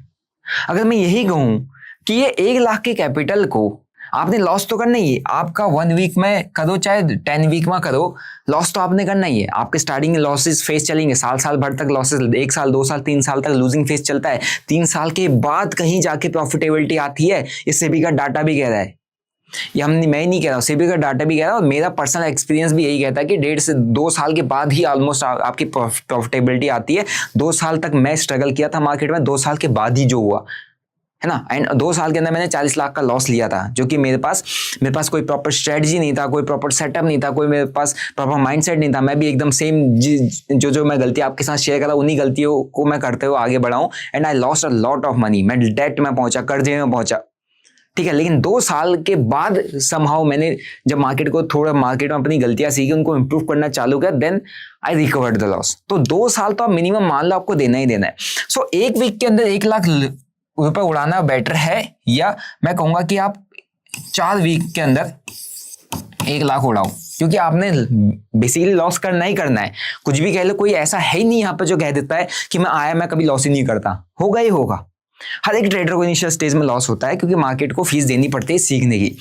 अगर मैं यही कहूं कि ये 1 लाख के कैपिटल को आपने लॉस तो करना ही है, आपका 1 वीक में करो चाहे 10 वीक में करो, लॉस तो आपने करना ही है। आपके स्टार्टिंग लॉसेस फेस चलेंगे, साल भर तक लॉसेस, 1 साल 2 साल 3 साल तक लूजिंग फेस चलता है। 3 साल के बाद कहीं जाके प्रॉफिटेबिलिटी आती है, ये सेबी का डाटा भी कह रहा है, ये मैं नहीं कह रहा हूँ, सेबी का डाटा भी कह रहा है, और मेरा पर्सनल एक्सपीरियंस भी यही कहता है कि 1.5 से 2 साल के बाद ही ऑलमोस्ट आपकी प्रॉफिटेबिलिटी आती है। 2 साल तक मैं स्ट्रगल किया था मार्केट में, 2 साल के बाद ही जो हुआ है ना। एंड 2 साल के अंदर मैंने 40 लाख का लॉस लिया था, जो कि मेरे पास कोई प्रॉपर स्ट्रेटजी नहीं था, कोई प्रॉपर सेटअप नहीं था, कोई मेरे पास प्रॉपर माइंडसेट नहीं था। मैं भी एकदम सेम जो मैं गलती आपके साथ शेयर करा उन्हीं गलतियों को मैं करते हुए आगे बढ़ाऊं। And I lost a lot of money, मैं डेट में पहुंचा, कर्जे में पहुंचा, ठीक है। लेकिन 2 साल के बाद समहाउ मैंने जब मार्केट में अपनी गलतियां सीखी, उनको इंप्रूव करना चालू किया, then I recovered the loss. तो 2 साल तो आप मिनिमम मान लो आपको देना ही देना है। सो 1 वीक के अंदर 1 लाख रुपए उड़ाना बेटर है, या मैं कहूंगा कि आप 4 वीक के अंदर 1 लाख उड़ाओ, क्योंकि आपने बेसिकली लॉस करना ही करना है। कुछ भी कह लो, कोई ऐसा है ही नहीं यहाँ पे जो कह देता है कि मैं कभी लॉस ही नहीं करता। होगा ही होगा। हर एक ट्रेडर को इनिशियल स्टेज में लॉस होता है, क्योंकि मार्केट को फीस देनी पड़ती है सीखने की।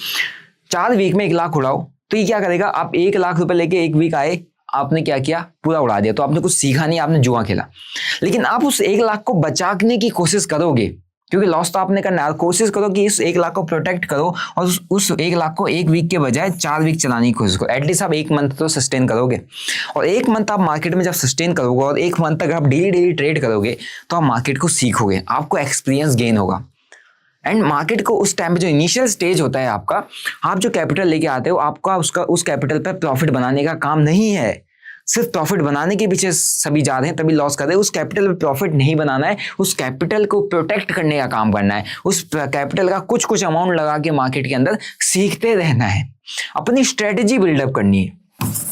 4 वीक में 1 लाख उड़ाओ, तो ये क्या करेगा, आप 1 लाख रुपए लेके 1 वीक आए, आपने क्या किया, पूरा उड़ा दिया। तो आपने कुछ सीखा नहीं, आपने जुआ खेला। लेकिन आप उस 1 लाख को बचाने की कोशिश करोगे, क्योंकि लॉस तो आपने करना है। कोशिश करो कि इस 1 लाख को प्रोटेक्ट करो, और उस 1 लाख को 1 वीक के बजाय 4 वीक चलाने की कोशिश करो। एटलीस्ट आप 1 मंथ तो सस्टेन करोगे, और 1 मंथ आप मार्केट में जब सस्टेन करोगे, और 1 मंथ तक आप डेली ट्रेड करोगे, तो आप मार्केट को सीखोगे, आपको एक्सपीरियंस गेन होगा। एंड मार्केट को उस टाइम पे जो इनिशियल स्टेज होता है आपका, आप जो कैपिटल लेके आते हो, आपका उस कैपिटल पे प्रॉफिट बनाने का काम नहीं है। सिर्फ प्रॉफिट बनाने के पीछे सभी जा रहे हैं, तभी लॉस कर रहे हैं। उस कैपिटल पे प्रॉफिट नहीं बनाना है, उस कैपिटल को प्रोटेक्ट करने का काम करना है। उस कैपिटल का कुछ अमाउंट लगा के मार्केट के अंदर सीखते रहना है। अपनी स्ट्रेटजी बिल्डअप करनी है,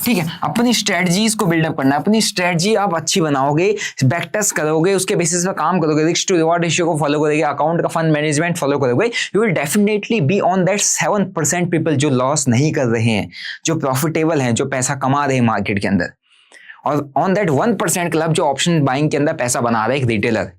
ठीक है। अपनी स्ट्रेटजीज को बिल्डअप करना है। अपनी स्ट्रेटजी आप अच्छी बनाओगे, बैक टेस्ट करोगे, उसके बेसिस पे काम करोगे, रिस्क टू रिवॉर्ड रेशियो को फॉलो करोगे, अकाउंट का फंड मैनेजमेंट फॉलो करोगे, you will definitely be on that 7% people जो लॉस नहीं कर रहे हैं, जो प्रॉफिटेबल हैं, जो पैसा कमा रहे हैं मार्केट के अंदर, और ऑन दैट 1% क्लब जो ऑप्शन बाइंग के अंदर पैसा बना रहा है एक रिटेलर।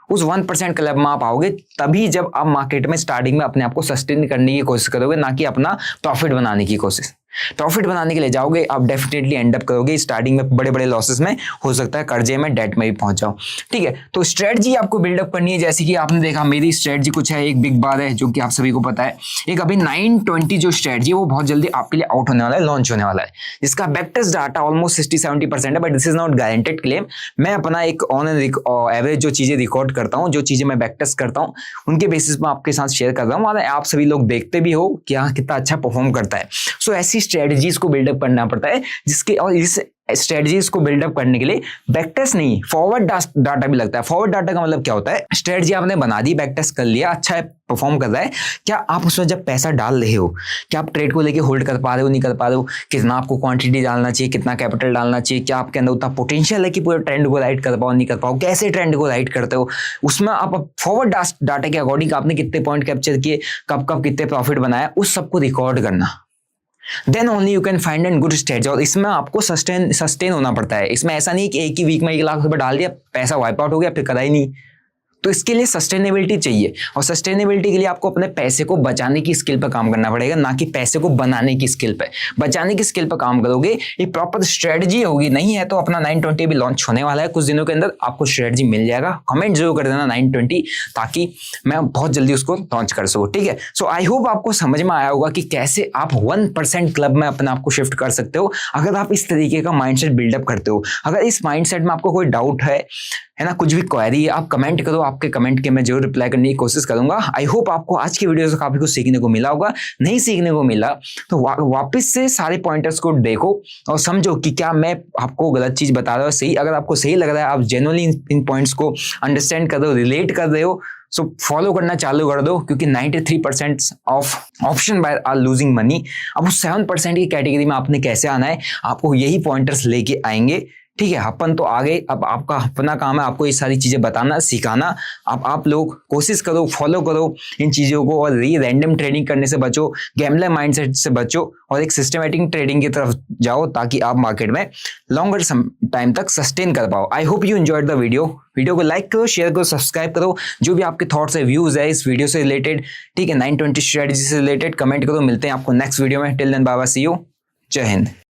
उस 1% क्लब में आप आओगे, तभी जब आप मार्केट में स्टार्टिंग में अपने आप को सस्टेन करने की कोशिश करोगे, ना कि अपना प्रॉफिट बनाने की कोशिश। प्रॉफिट बनाने के लिए जाओगे, आप डेफिनेटली एंड अप करोगे स्टार्टिंग में बड़े बड़े लॉसेस में, हो सकता है कर्जे में, डेट में भी पहुंच जाओ, ठीक है। तो स्ट्रेटजी आपको बिल्डअप करनी है। जैसे कि आपने देखा मेरी स्ट्रेटजी कुछ है, एक बिग बार है जो कि आप सभी को पता है। एक अभी 920 जो स्ट्रेटजी है वो बहुत जल्दी आपके लिए आउट होने वाला है, लॉन्च होने वाला है, जिसका बैक टेस्ट डाटा ऑलमोस्ट 60-70% है, but this is not guaranteed claim. मैं अपना एक ऑन एवरेज जो चीजें रिकॉर्ड करता हूँ, जो चीजें मैं बैक टेस्ट करता हूँ, उनके बेसिस पर आपके साथ शेयर कर रहा हूँ, और आप सभी लोग देखते भी हो कि हाँ कितना अच्छा परफॉर्म करता है। सो ऐसी स्ट्रेटजीज को बिल्डअप करना पड़ता है, जिसके और इस स्ट्रेटजीज को बिल्डअप करने के लिए बैक टेस्ट नहीं, फॉरवर्ड डाटा भी लगता है। फॉरवर्ड डाटा का मतलब क्या होता है, स्ट्रेटजी आपने बना दी, बैक टेस्ट कर लिया, अच्छा है, परफॉर्म कर रहा है, क्या आप उसमें जब पैसा डाल रहे हो, क्या आप ट्रेड को लेके होल्ड कर पा रहे हो, नहीं कर पा रहे हो, कितना आपको क्वांटिटी डालना चाहिए, कितना कैपिटल डालना चाहिए, क्या आपके अंदर उतना पोटेंशियल है कि पूरे ट्रेंड को राइट कर पाओ, नहीं कर पाओ, कैसे ट्रेंड को राइट करते हो, उसमें आप फॉरवर्ड डाटा के अकॉर्डिंग आपने कितने पॉइंट कैप्चर किए, कब कब कितने प्रॉफिट बनाया, उस सबको रिकॉर्ड करना। Then only you can find an good strategy. और इसमें आपको सस्टेन होना पड़ता है। इसमें ऐसा नहीं कि एक ही वीक में 1 लाख रुपए डाल दिया, पैसा वाइप आउट हो गया, फिर करा ही नहीं। तो इसके लिए सस्टेनेबिलिटी चाहिए, और सस्टेनेबिलिटी के लिए आपको अपने पैसे को बचाने की स्किल पर काम करना पड़ेगा, ना कि पैसे को बनाने की स्किल पे। बचाने की स्किल पर काम करोगे, एक प्रॉपर स्ट्रेटजी होगी। नहीं है तो अपना 920 भी लॉन्च होने वाला है कुछ दिनों के अंदर, आपको स्ट्रेटजी मिल जाएगा। कमेंट जरूर कर देना 920, ताकि मैं बहुत जल्दी उसको लॉन्च कर सकूँ, ठीक है। सो आई होप आपको समझ में आया होगा कि कैसे आप 1% क्लब में अपने आप को शिफ्ट कर सकते हो, अगर आप इस तरीके का माइंडसेट बिल्डअप करते हो। अगर इस माइंडसेट में आपको कोई डाउट है ना, कुछ भी क्वेरी है, आप कमेंट करो, आपके कमेंट के मैं जरूर रिप्लाई करने की कोशिश करूंगा। आई होप आपको आज की वीडियो से काफी कुछ सीखने को मिला होगा। नहीं सीखने को मिला तो वापस से सारे पॉइंटर्स को देखो और समझो कि क्या मैं आपको गलत चीज बता रहा हूँ, सही। अगर आपको सही लग रहा है, आप जेन्युइनली इन पॉइंट्स को अंडरस्टैंड कर रहे हो, रिलेट कर रहे हो, सो फॉलो करना चालू कर दो, क्योंकि 93% of option buyer are losing money. अब उस 7% की कैटेगरी में आपने कैसे आना है, आपको यही पॉइंटर्स लेके आएंगे, ठीक है। अपन तो आगे, अब आपका अपना काम है आपको ये सारी चीजें बताना, सिखाना। अब आप लोग कोशिश करो, फॉलो करो इन चीजों को, और रैंडम ट्रेडिंग करने से बचो, गैम्बलर माइंडसेट से बचो, और एक सिस्टमैटिक ट्रेडिंग की तरफ जाओ, ताकि आप मार्केट में लॉन्गर टाइम तक सस्टेन कर पाओ। I hope you enjoyed the video को लाइक करो, शेयर करो, सब्सक्राइब करो। जो भी आपके थॉट्स है, व्यूज है इस वीडियो से रिलेटेड, ठीक है, 920 स्ट्रेटजी से रिलेटेड, कमेंट करो। मिलते हैं आपको नेक्स्ट वीडियो में। Till then bye bye, see you, जय हिंद।